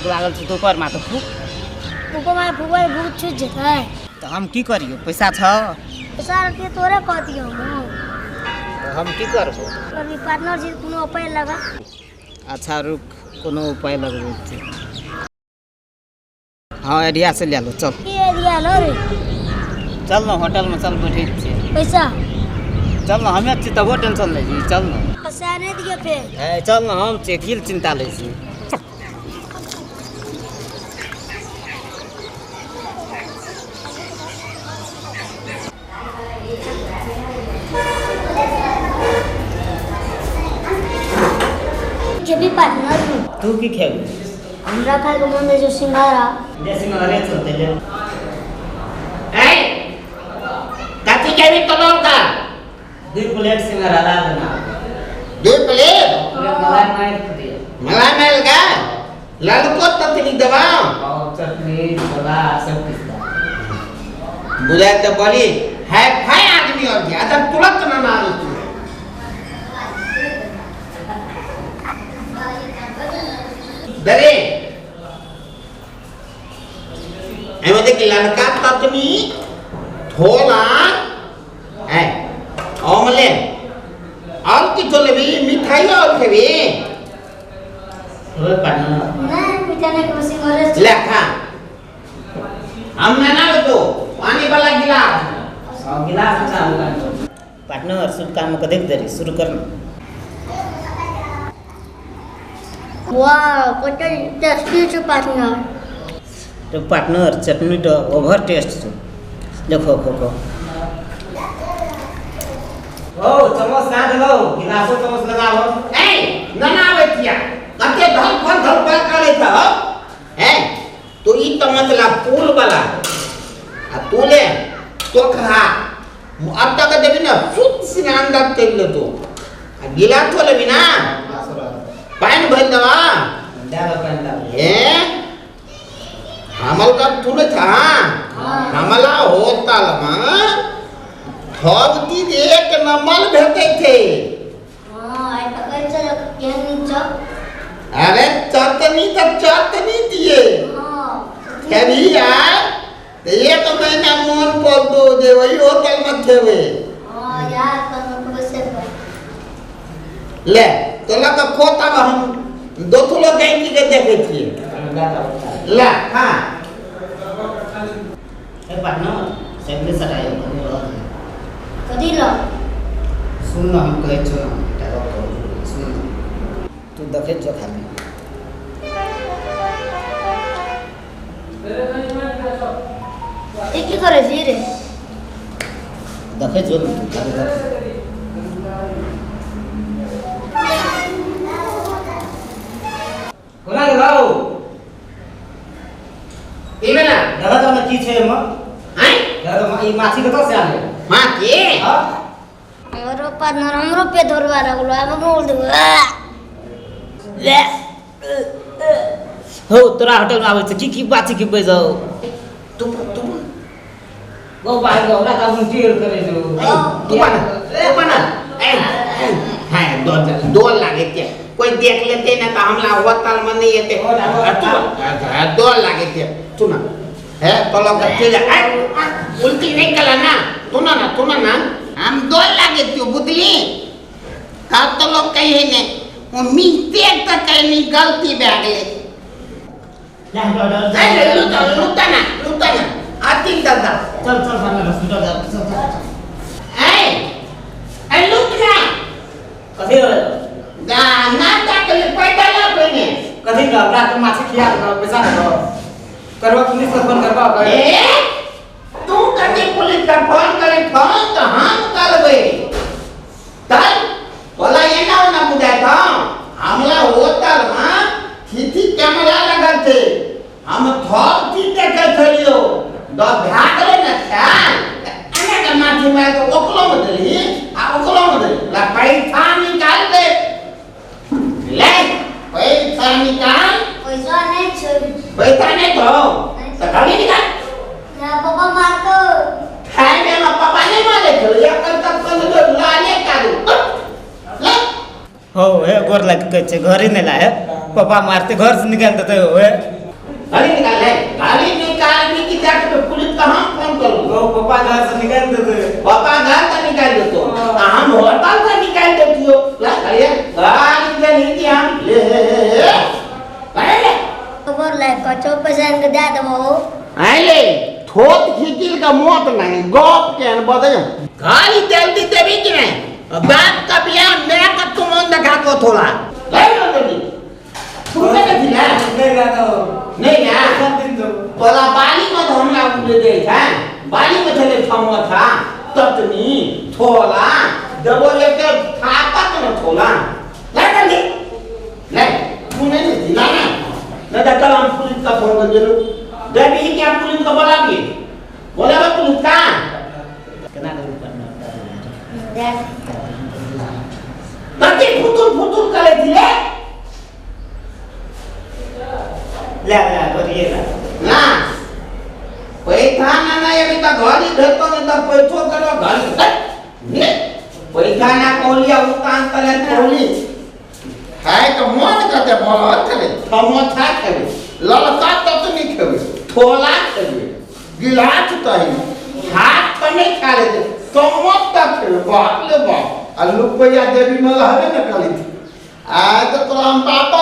भूख लागल छै दोपहर में तो भूख भूख छूट जेतै तो हम की करियो पैसा छ पैसा के तोरे कह दियो तो हम की करबो अभी पार्टनर जी कोनो उपाय लगा अच्छा रुक कोनो उपाय लगबै छै हाँ एरिया से ले लो चल की एरिया लो रे चल ना होटल में चल बैठे छी पैसा चल ना हमें छी तबो टेंशन ले छी चल ना पैसा नहीं दिए फिर ए चल ना हम छी किल चिंता ले छी के भी पार्टनर तू की खेबी हमरा खाए के मन है जो सिंघारा जैसे में अरे चलते ले ए काची के भी तो का 2 प्लेट सिंघारा ला देना 2 प्लेट मलाई मार दे मलाई मेल का लड़को ततनी दवा और चटनी दवा सब कुछ बुझाए तो बड़ी है भाई आदमी और क्या तो तुरंत ना मारो तू दरे एवं देख लड़का ततनी थोड़ा है ऑमलेट और की तो लेबी मिठाई और खेबी ओए पाना नहीं मिठाने के सिंघारे लेखा हम ना तो पानी वाला गिलास गिलास चालू कर पार्टनर शुभ काम को देख दे शुरू करना वाह कोटे टेस्टी छ पार्टनर तो पार्टनर चटनी तो ओवर टेस्ट छ देखो खो ओ चम्मच ना दो गिलासो चम्मच लगाओ ए ना बेटिया कते धल करे था ए तो ई तो मतलब पुल वाला आ तू ले तो खा अब तक देबी ना सुत से अंदर तेल ले तो गिलास तो लेबी ना पानी भर दवा डालो पानी डालो ए हमल का तूने था हमला होता लमा थोबती एक नमल भेटे थे हां आई तो कैसे केनी छ अरे चटनी तो चटनी दिए हां कभी यार एक महीना मोन पर दो दे वही होटल में खेवे हां यार तो कैसे ले तो लगा खोता में हम दो थोलो गई की के देखे छिए ला हां ए पार्टनर सेंडे सटायो कदी लो सुन ना हम कहे छो सुन तू देखे जो खाली एक की करे जी रे देखे जो तू खाली देखे कोना गाओ इमेला दादा तो की छे म हैं दादा ई माछी कतो से आले मां के हां हमरो पार्टनर हमरो पे धरवा लागलो अब बोल दे हो तोरा होटल में आवे छ की बात की बजाओ तू वो बाहर गो ना का हम टील करे जो तू बना ए हां दो लागे के कोई देख लेते ना तो हमला होटल में नहीं आते दो लागे के तू ना है तो लोग चले उल्टी नहीं कला ना तू ना हम दो लागे क्यों बुदली का तो लोग कहे ने वो मिस्टेक तो कहनी गलती बैगले लुटा ना आती दादा चल सामने हॉस्पिटल जा चल ए लुटा कथि हो ना के पैसा ला बने कथि का रात में माछी खिया दो पैसा दो करवा पुलिस को फोन करवा ए तू कभी पुलिस का फोन करे फोन तो हम करबे तल बोला ये ना बुझा था हमला होटल में थी कैमरा लगल थे हम थोक थी देखे थलियो दो भाग ले ना था अने का माथी में तो ओकलो में दली ला पैसा निकाल दे ले पैसा निकाल पैसा नहीं छ पैसा नहीं तो कभी निकाल ना पापा मार तो खाए में पापा नहीं मारे थे या कर तब कर लाले कारू ले हो हे गोर लग के घरे नहीं लाए पापा मारते घर से निकाल देते हो गाड़ी निकाल ले गाड़ी निकाल की क्या तो पुलिस का हम फोन करूं वो पापा घर से निकाल देते पापा घर का निकाल दो तो हम होटल से निकाल देती हो ला गाड़ी गाड़ी के नीचे हम ले अरे ले खबर ले कचो पसंद के दे दो आइले थोत खिचिल का मौत नहीं गप के न बदे गाड़ी जल्दी देवी कि नहीं बाप का बिया मैं का तुम on दिखा को थोड़ा ले लो जल्दी तू क्या दिला नहीं गाना नहीं यार सब दिन तो पला बाली में तो हमला उड़े दे था बाली में चले थमवा था ततनी थोला जब ये के थापा तो थोला ले जल्दी ले तू नहीं दिला ना न तो कल हम पुलिस का फोन कर दे देवी क्या पुलिस को बोला भी बोला बा पुलिस का kena dulu kan nanti putul kali dia lah kau dia lah nah पैसा ना ये भी तो गाड़ी धरतो ने तो पैसो करो गाड़ी ने पैसा ना कोलिया उतान तले कोली है तो मन करते बोलो चले थमो था खेबे ललका तो नहीं खेबे थोला खेबे गिलास तो ही हाथ तो नहीं खा लेते समोसा खेबे बाप ले बाप आ रुपया देवी में हवे न कली आज तो हम बाप